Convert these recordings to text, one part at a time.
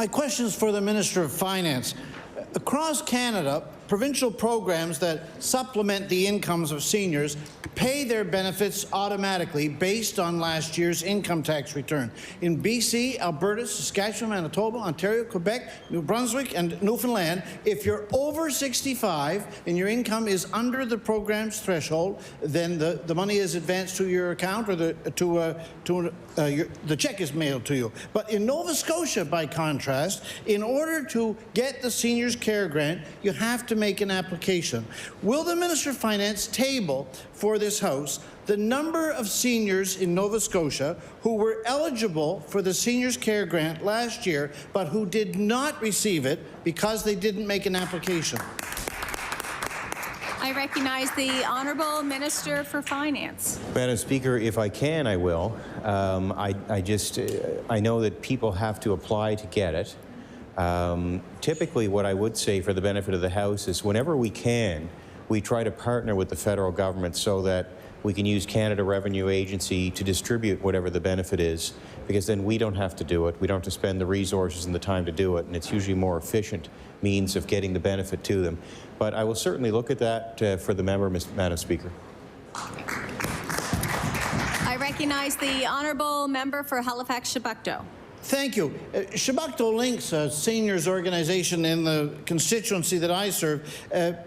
My question is for the Minister of Finance. Across Canada, provincial programs that supplement the incomes of seniors pay their benefits automatically based on last year's income tax return. In BC, Alberta, Saskatchewan, Manitoba, Ontario, Quebec, New Brunswick, and Newfoundland, if you're over 65 and your income is under the program's threshold, then the money is advanced to your account, or the check is mailed to you. But in Nova Scotia, by contrast, in order to get the Seniors Care Grant, you have to make an application. Will the Minister of Finance table for this House the number of seniors in Nova Scotia who were eligible for the Seniors Care Grant last year, but who did not receive it because they didn't make an application? I recognize the Honourable Minister for Finance. Madam Speaker, if I can, I will. I know that people have to apply to get it. Typically, what I would say for the benefit of the House is whenever we can, we try to partner with the federal government so that we can use Canada Revenue Agency to distribute whatever the benefit is, because then we don't have to do it. We don't have to spend the resources and the time to do it, and it's usually more efficient means of getting the benefit to them. But I will certainly look at that for the member, Madam Speaker. I recognize the Honourable Member for Halifax-Chebucto. Thank you. Chebucto Links, a seniors organization in the constituency that I serve,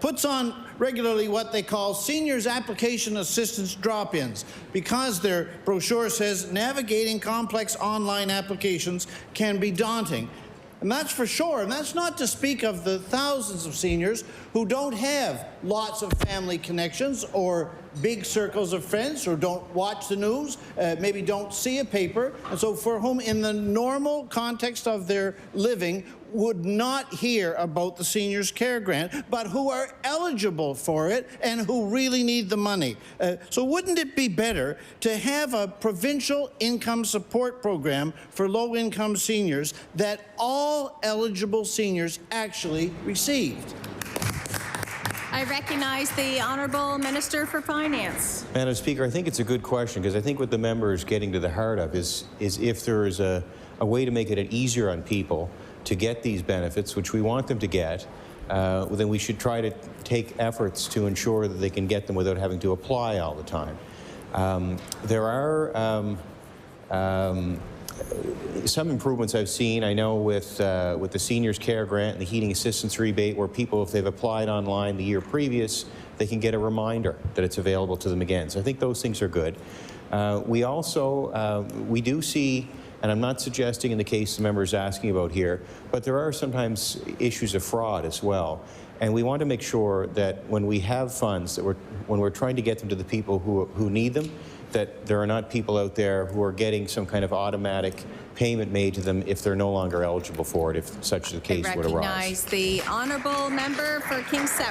puts on regularly what they call seniors application assistance drop-ins, because their brochure says navigating complex online applications can be daunting. And that's for sure. And that's not to speak of the thousands of seniors who don't have lots of family connections or big circles of friends, or don't watch the news, maybe don't see a paper, and so for whom in the normal context of their living would not hear about the Seniors Care Grant, but who are eligible for it and who really need the money. So wouldn't it be better to have a provincial income support program for low-income seniors that all eligible seniors actually received? I recognize the Honourable Minister for Finance. Madam Speaker, I think it's a good question, because I think what the member is getting to the heart of is if there is a way to make it easier on people to get these benefits, which we want them to get, then we should try to take efforts to ensure that they can get them without having to apply all the time. There are some improvements I've seen, I know, with the Seniors Care Grant and the heating assistance rebate, where people, if they've applied online the year previous, they can get a reminder that it's available to them again. So I think those things are good. We also, we do see, and I'm not suggesting in the case the member is asking about here, but there are sometimes issues of fraud as well. And we want to make sure that when we have funds, that when we're trying to get them to the people who need them, that there are not people out there who are getting some kind of automatic payment made to them if they're no longer eligible for it, if such a case would arise. I recognize the Honourable Member for King South.